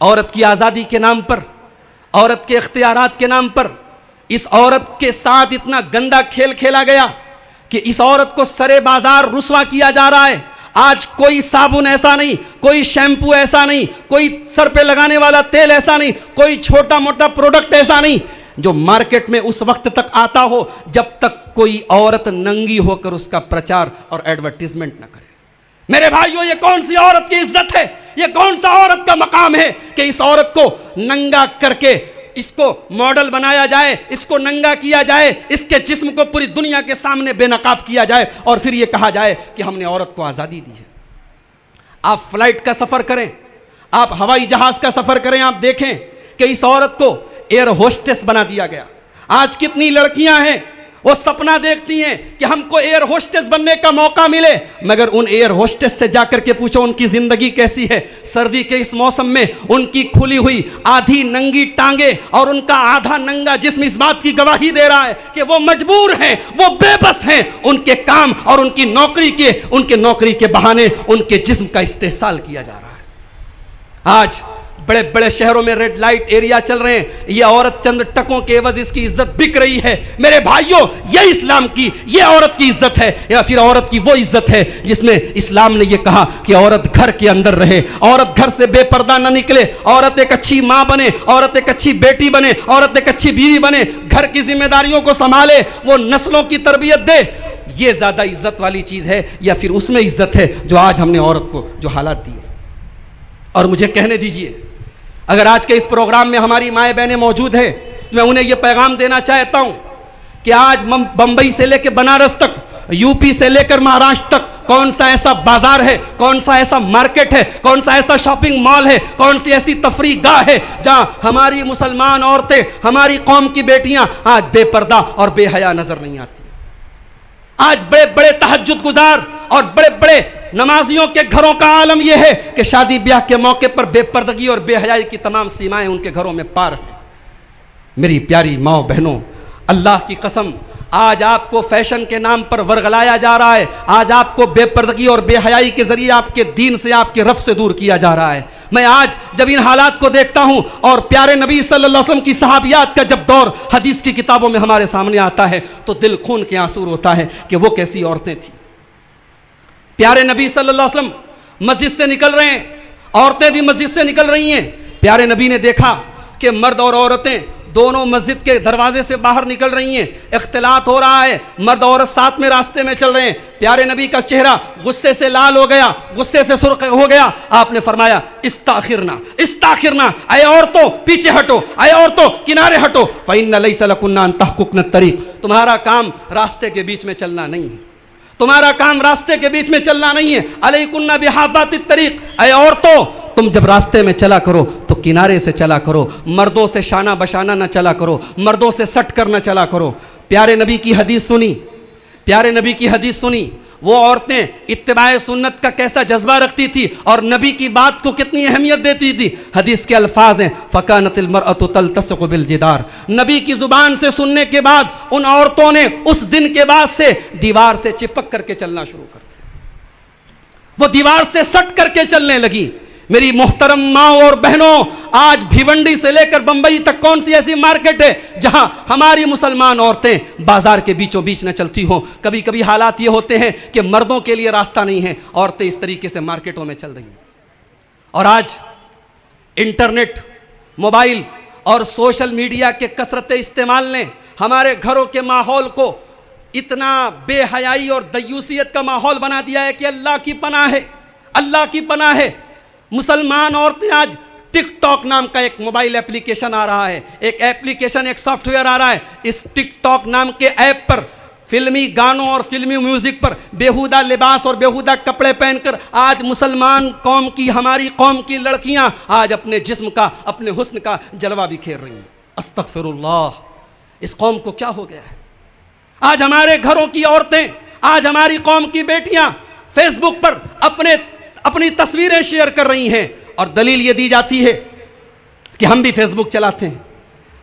عورت کی آزادی کے نام پر، عورت کے اختیارات کے نام پر اس عورت کے ساتھ اتنا گندا کھیل کھیلا گیا کہ اس عورت کو سرے بازار رسوا کیا جا رہا ہے۔ آج کوئی صابن ایسا نہیں، کوئی شیمپو ایسا نہیں، کوئی سر پہ لگانے والا تیل ایسا نہیں، کوئی چھوٹا موٹا پروڈکٹ ایسا نہیں جو مارکیٹ میں اس وقت تک آتا ہو جب تک کوئی عورت ننگی ہو کر اس کا پرچار اور ایڈورٹیزمنٹ نہ کرے۔ میرے بھائیوں، یہ کون سی عورت کی عزت ہے؟ یہ کون سا عورت کا مقام ہے کہ اس عورت کو ننگا کر کے اس کو ماڈل بنایا جائے، اس کو ننگا کیا جائے، اس کے جسم کو پوری دنیا کے سامنے بے نقاب کیا جائے، اور پھر یہ کہا جائے کہ ہم نے عورت کو آزادی دی ہے۔ آپ فلائٹ کا سفر کریں، آپ ہوائی جہاز کا سفر کریں، آپ دیکھیں کہ اس عورت کو ایئر ہوسٹس بنا دیا گیا۔ آج کتنی لڑکیاں ہیں وہ سپنا دیکھتی ہیں کہ ہم کو ایئر ہوسٹس بننے کا موقع ملے، مگر ان ایئر ہوسٹس سے جا کر کے پوچھو ان کی زندگی کیسی ہے۔ سردی کے اس موسم میں ان کی کھلی ہوئی آدھی ننگی ٹانگیں اور ان کا آدھا ننگا جسم اس بات کی گواہی دے رہا ہے کہ وہ مجبور ہیں، وہ بے بس ہیں۔ ان کے کام اور ان کی نوکری کے بہانے ان کے جسم کا استحصال کیا جا رہا ہے۔ آج بڑے بڑے شہروں میں ریڈ لائٹ ایریا چل رہے ہیں, یہ عورت چند ٹکوں کے عوض اس کی عزت بک رہی ہے. میرے بھائیوں, یہ اسلام کی, یہ عورت کی عزت ہے یا پھر عورت کی وہ عزت ہے جس میں اسلام نے یہ کہا کہ عورت گھر کے اندر رہے, عورت گھر سے بے پردہ نہ نکلے, عورت ایک اچھی ماں بنے, عورت ایک اچھی بیٹی بنے, عورت ایک اچھی بیوی بنے, گھر کی ذمہ داریوں کو سنبھالے, وہ نسلوں کی تربیت دے. یہ زیادہ عزت والی چیز ہے یا پھر اس میں عزت ہے جو آج ہم نے عورت کو جو حالات دی. اور مجھے کہنے دیجئے, اگر آج کے اس پروگرام میں ہماری مائیں بہنیں موجود ہیں تو میں انہیں یہ پیغام دینا چاہتا ہوں کہ آج بمبئی سے لے کے بنارس تک, یو پی سے لے کر مہاراشٹر تک, کون سا ایسا بازار ہے, کون سا ایسا مارکیٹ ہے, کون سا ایسا شاپنگ مال ہے, کون سی ایسی تفریح گاہ ہے جہاں ہماری مسلمان عورتیں, ہماری قوم کی بیٹیاں آج بے پردہ اور بے حیا نظر نہیں آتی. آج بڑے بڑے تہجد گزار اور بڑے بڑے نمازیوں کے گھروں کا عالم یہ ہے کہ شادی بیاہ کے موقع پر بے پردگی اور بے حیائی کی تمام سیمائیں ان کے گھروں میں پار ہیں. میری پیاری ماؤں بہنوں, اللہ کی قسم, آج آپ کو فیشن کے نام پر ورغلایا جا رہا ہے, آج آپ کو بے پردگی اور بے حیائی کے ذریعے آپ کے دین سے, آپ کے رب سے دور کیا جا رہا ہے. میں آج جب ان حالات کو دیکھتا ہوں اور پیارے نبی صلی اللہ علیہ وسلم کی صحابیات کا جب دور حدیث کی کتابوں میں ہمارے سامنے آتا ہے تو دل خون کے آنسو ہوتا ہے کہ وہ کیسی عورتیں تھیں. پیارے نبی صلی اللہ علیہ وسلم مسجد سے نکل رہے ہیں, عورتیں بھی مسجد سے نکل رہی ہیں. پیارے نبی نے دیکھا کہ مرد اور عورتیں دونوں مسجد کے دروازے سے باہر نکل رہی ہیں, اختلاط ہو رہا ہے, مرد عورت ساتھ میں راستے میں چل رہے ہیں. پیارے نبی کا چہرہ غصے سے لال ہو گیا, غصے سے سرخ ہو گیا. آپ نے فرمایا استاخرنا, استاخرنا, اے عورتوں پیچھے ہٹو, اے عورتوں کنارے ہٹو, فإن ليس لكن أن تحققن الطريق, تمہارا کام راستے کے بیچ میں چلنا نہیں ہے, تمہارا کام راستے کے بیچ میں چلنا نہیں ہے. علیکن بحافات الطریق, اے عورتوں تم جب راستے میں چلا کرو تو کنارے سے چلا کرو, مردوں سے شانہ بشانہ نہ چلا کرو, مردوں سے سٹ کر نہ چلا کرو. پیارے نبی کی حدیث سنی, پیارے نبی کی حدیث سنی. وہ عورتیں اتباع سنت کا کیسا جذبہ رکھتی تھی اور نبی کی بات کو کتنی اہمیت دیتی تھی. حدیث کے الفاظ ہیں فَكَانَتِ الْمَرْأَةُ تَلْتَصِقُ بِالْجِدَارِ, نبی کی زبان سے سننے کے بعد ان عورتوں نے اس دن کے بعد سے دیوار سے چپک کر کے چلنا شروع کر دیا, وہ دیوار سے سٹ کر کے چلنے لگی. میری محترم ماں اور بہنوں, آج بھیونڈی سے لے کر بمبئی تک کون سی ایسی مارکیٹ ہے جہاں ہماری مسلمان عورتیں بازار کے بیچوں بیچ نہ چلتی ہوں. کبھی کبھی حالات یہ ہوتے ہیں کہ مردوں کے لیے راستہ نہیں ہے, عورتیں اس طریقے سے مارکیٹوں میں چل رہی ہیں. اور آج انٹرنیٹ, موبائل اور سوشل میڈیا کے کثرت استعمال نے ہمارے گھروں کے ماحول کو اتنا بے حیائی اور دیوسیت کا ماحول بنا دیا ہے کہ اللہ کی پناہ ہے, اللہ کی پناہ ہے. مسلمان عورتیں آج ٹک ٹاک نام کا ایک موبائل اپلیکیشن آ رہا ہے, ایک اپلیکیشن, ایک سافٹ ویئر آ رہا ہے. اس ٹک ٹاک نام کے ایپ پر فلمی گانوں اور فلمی میوزک پر بیہودہ لباس اور بیہودہ کپڑے پہن کر آج مسلمان قوم کی, ہماری قوم کی لڑکیاں آج اپنے جسم کا, اپنے حسن کا جلوہ بکھیر رہی ہیں. استغفر اللہ, اس قوم کو کیا ہو گیا ہے؟ آج ہمارے گھروں کی عورتیں, آج ہماری قوم کی بیٹیاں فیس بک پر اپنی تصویریں شیئر کر رہی ہیں اور دلیل یہ دی جاتی ہے کہ ہم بھی فیس بک چلاتے ہیں,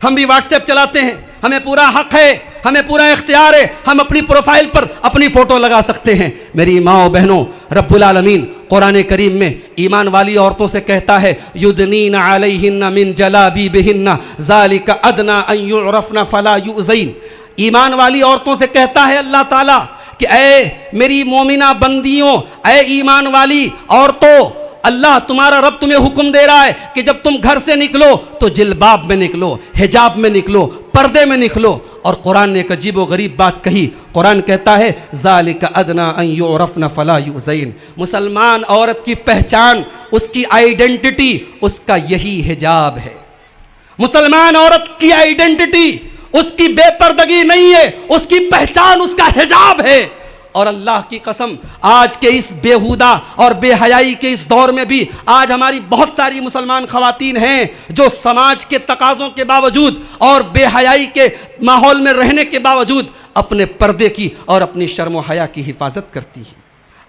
ہم بھی واٹس ایپ چلاتے ہیں, ہمیں پورا حق ہے, ہمیں پورا اختیار ہے, ہم اپنی پروفائل پر اپنی فوٹو لگا سکتے ہیں. میری ماں و بہنوں, رب العالمین قرآن کریم میں ایمان والی عورتوں سے کہتا ہے یدنین علیہن من جلابیبہن ذالک ادنی ان یعرفن فلا یؤذین. ایمان والی عورتوں سے کہتا ہے اللہ تعالیٰ کہ اے میری مومنہ بندیوں, اے ایمان والی عورتوں, اللہ تمہارا رب تمہیں حکم دے رہا ہے کہ جب تم گھر سے نکلو تو جلباب میں نکلو, حجاب میں نکلو, پردے میں نکلو. اور قرآن نے ایک عجیب و غریب بات کہی, قرآن کہتا ہے ذالک ادنی ان یعرفن فلا یؤذین. مسلمان عورت کی پہچان, اس کی آئیڈینٹی اس کا یہی حجاب ہے. مسلمان عورت کی آئیڈینٹی اس کی بے پردگی نہیں ہے, اس کی پہچان اس کا حجاب ہے. اور اللہ کی قسم آج کے اس بےہودہ اور بے حیائی کے اس دور میں بھی آج ہماری بہت ساری مسلمان خواتین ہیں جو سماج کے تقاضوں کے باوجود اور بے حیائی کے ماحول میں رہنے کے باوجود اپنے پردے کی اور اپنی شرم و حیا کی حفاظت کرتی ہیں.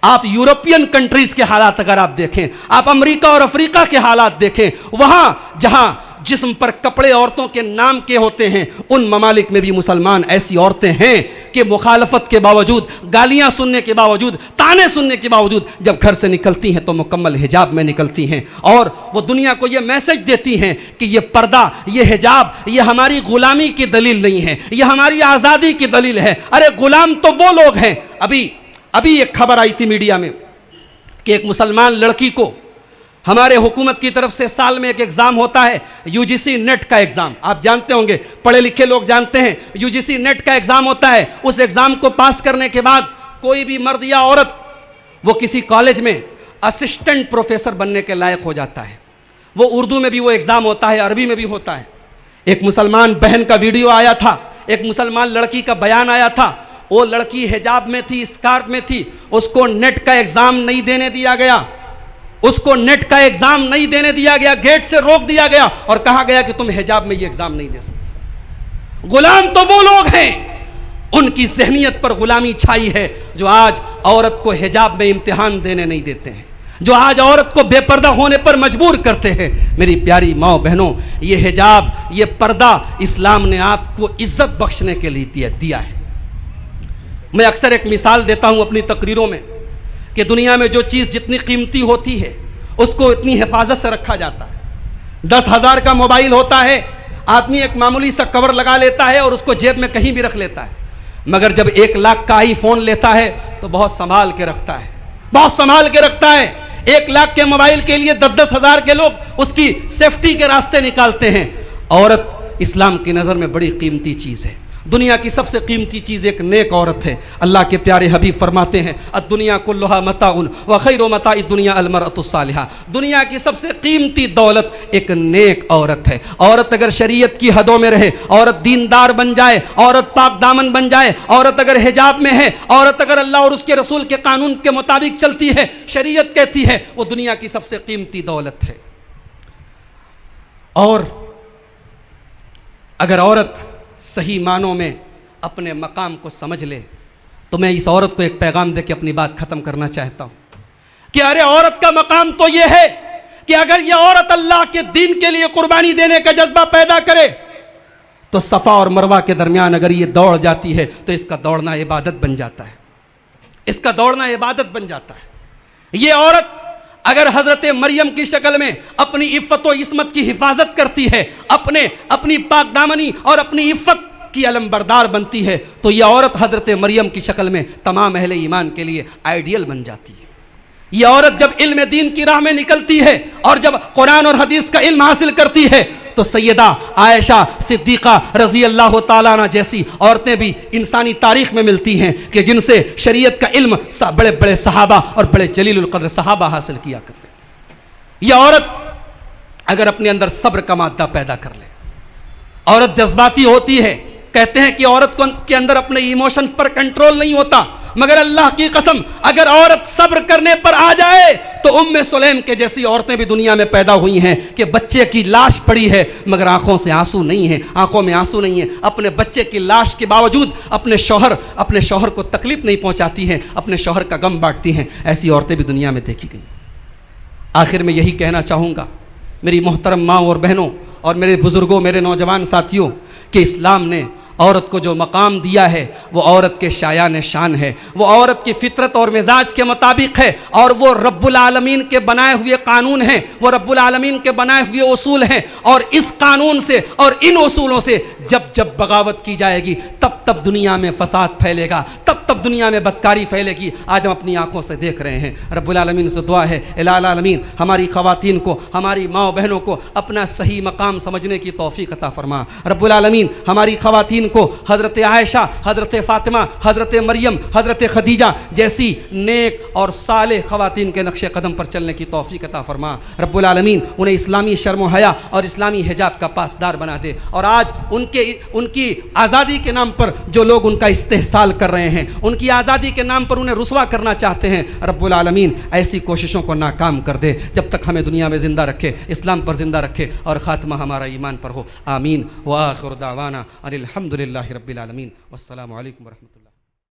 آپ یورپین کنٹریز کے حالات اگر آپ دیکھیں, آپ امریکہ اور افریقہ کے حالات دیکھیں, وہاں جہاں جسم پر کپڑے عورتوں کے نام کے ہوتے ہیں، ان ممالک میں بھی مسلمان ایسی عورتیں ہیں کہ مخالفت کے باوجود، گالیاں سننے کے باوجود، تانے سننے کے باوجود جب گھر سے نکلتی ہیں تو مکمل حجاب میں نکلتی ہیں، اور وہ دنیا کو یہ میسج دیتی ہیں کہ یہ پردہ، یہ حجاب، یہ ہماری غلامی کی دلیل نہیں ہے، یہ ہماری آزادی کی دلیل ہے۔ ارے غلام تو وہ لوگ ہیں۔ ابھی ایک خبر آئی تھی میڈیا میں کہ ایک مسلمان لڑکی کو ہمارے حکومت کی طرف سے سال میں ایک ایگزام ہوتا ہے، UGC نیٹ کا ایگزام، آپ جانتے ہوں گے، پڑھے لکھے لوگ جانتے ہیں، UGC نیٹ کا ایگزام ہوتا ہے۔ اس ایگزام کو پاس کرنے کے بعد کوئی بھی مرد یا عورت وہ کسی کالج میں اسسٹنٹ پروفیسر بننے کے لائق ہو جاتا ہے۔ وہ اردو میں بھی وہ ایگزام ہوتا ہے، عربی میں بھی ہوتا ہے۔ ایک مسلمان بہن کا ویڈیو آیا تھا، ایک مسلمان لڑکی کا بیان آیا تھا، وہ لڑکی حجاب میں تھی، اسکارف میں تھی، اس کو نیٹ کا ایگزام نہیں دینے دیا گیا، اس کو نیٹ کا ایگزام نہیں دینے دیا گیا، گیٹ سے روک دیا گیا اور کہا گیا کہ تم حجاب میں یہ ایگزام نہیں دے سکتے۔ غلام تو وہ لوگ ہیں، ان کی ذہنیت پر غلامی چھائی ہے جو آج عورت کو حجاب میں امتحان دینے نہیں دیتے ہیں، جو آج عورت کو بے پردہ ہونے پر مجبور کرتے ہیں۔ میری پیاری ماں بہنوں، یہ حجاب، یہ پردہ اسلام نے آپ کو عزت بخشنے کے لیے دیا ہے۔ میں اکثر ایک مثال دیتا ہوں اپنی تقریروں میں کہ دنیا میں جو چیز جتنی قیمتی ہوتی ہے اس کو اتنی حفاظت سے رکھا جاتا ہے۔ 10,000 کا موبائل ہوتا ہے، آدمی ایک معمولی سا کور لگا لیتا ہے اور اس کو جیب میں کہیں بھی رکھ لیتا ہے، مگر جب 1 لاکھ کا آئی فون لیتا ہے تو بہت سنبھال کے رکھتا ہے، بہت سنبھال کے رکھتا ہے۔ 1 لاکھ کے موبائل کے لیے 10,000 کے لوگ اس کی سیفٹی کے راستے نکالتے ہیں۔ عورت اسلام کی نظر میں بڑی قیمتی چیز ہے۔ دنیا کی سب سے قیمتی چیز ایک نیک عورت ہے۔ اللہ کے پیارے حبیب فرماتے ہیں الدنیا کلھا متاع وخیر متاع الدنیا المرأۃ الصالحہ، دنیا کی سب سے قیمتی دولت ایک نیک عورت ہے۔ عورت اگر شریعت کی حدوں میں رہے، عورت دیندار بن جائے، عورت پاک دامن بن جائے، عورت اگر حجاب میں ہے، عورت اگر اللہ اور اس کے رسول کے قانون کے مطابق چلتی ہے، شریعت کہتی ہے وہ دنیا کی سب سے قیمتی دولت ہے۔ اور اگر عورت صحیح معنوں میں اپنے مقام کو سمجھ لے تو میں اس عورت کو ایک پیغام دے کے اپنی بات ختم کرنا چاہتا ہوں کہ ارے عورت کا مقام تو یہ ہے کہ اگر یہ عورت اللہ کے دین کے لیے قربانی دینے کا جذبہ پیدا کرے تو صفا اور مروہ کے درمیان اگر یہ دوڑ جاتی ہے تو اس کا دوڑنا عبادت بن جاتا ہے، اس کا دوڑنا عبادت بن جاتا ہے۔ یہ عورت اگر حضرت مریم کی شکل میں اپنی عفت و عصمت کی حفاظت کرتی ہے، اپنی پاک دامنی اور اپنی عفت کی علم بردار بنتی ہے، تو یہ عورت حضرت مریم کی شکل میں تمام اہل ایمان کے لیے آئیڈیل بن جاتی ہے۔ یہ عورت جب علم دین کی راہ میں نکلتی ہے اور جب قرآن اور حدیث کا علم حاصل کرتی ہے تو سیدہ عائشہ صدیقہ رضی اللہ تعالیٰ عنہ جیسی عورتیں بھی انسانی تاریخ میں ملتی ہیں کہ جن سے شریعت کا علم بڑے بڑے صحابہ اور بڑے جلیل القدر صحابہ حاصل کیا کرتے تھے۔ یہ عورت اگر اپنے اندر صبر کا مادہ پیدا کر لے، عورت جذباتی ہوتی ہے، کہتے ہیں کہ عورت کے اندر اپنے ایموشنز پر کنٹرول نہیں ہوتا، مگر اللہ کی قسم اگر عورت صبر کرنے پر آ جائے تو سلیم کے جیسی عورتیں بھی دنیا میں پیدا ہوئی ہیں کہ بچے کی لاش پڑی ہے مگر آنکھوں سے آنسو نہیں ہیں، آنکھوں میں آنسو نہیں ہیں، اپنے بچے کی لاش کے باوجود اپنے شوہر کو تکلیف نہیں پہنچاتی ہیں، اپنے شوہر کا غم بانٹتی ہیں۔ ایسی عورتیں بھی دنیا میں دیکھی گئی۔ آخر میں یہی کہنا چاہوں گا میری محترم ماں اور بہنوں اور میرے بزرگوں، میرے نوجوان ساتھیوں، کہ اسلام نے عورت کو جو مقام دیا ہے وہ عورت کے شایان شان ہے، وہ عورت کی فطرت اور مزاج کے مطابق ہے، اور وہ رب العالمین کے بنائے ہوئے قانون ہیں، وہ رب العالمین کے بنائے ہوئے اصول ہیں، اور اس قانون سے اور ان اصولوں سے جب بغاوت کی جائے گی تب دنیا میں فساد پھیلے گا، تب دنیا میں بدکاری پھیلے گی۔ آج ہم اپنی آنکھوں سے دیکھ رہے ہیں۔ رب العالمین سے دعا ہے الہ العالمین ہماری خواتین کو، ہماری ماں بہنوں کو اپنا صحیح مقام سمجھنے کی توفیق عطا فرما۔ رب العالمین ہماری خواتین کو حضرت عائشہ، حضرت فاطمہ، حضرت مریم، حضرت خدیجہ جیسی نیک اور صالح خواتین کے نقش قدم پر چلنے کی توفیق عطا فرما۔ رب العالمین انہیں اسلامی شرم و حیا اور اسلامی حجاب کا پاسدار بنا دے، اور آج ان کی آزادی کے نام پر جو لوگ ان کا استحصال کر رہے ہیں، ان کی آزادی کے نام پر انہیں رسوا کرنا چاہتے ہیں، رب العالمین ایسی کوششوں کو ناکام کر دے۔ جب تک ہمیں دنیا میں زندہ رکھے، اسلام پر زندہ رکھے، اور خاتمہ ہمارا ایمان پر ہو۔ آمین۔ وآخر دعوانا ان الحمد للہ رب العالمین۔ والسلام علیکم ورحمۃ اللہ۔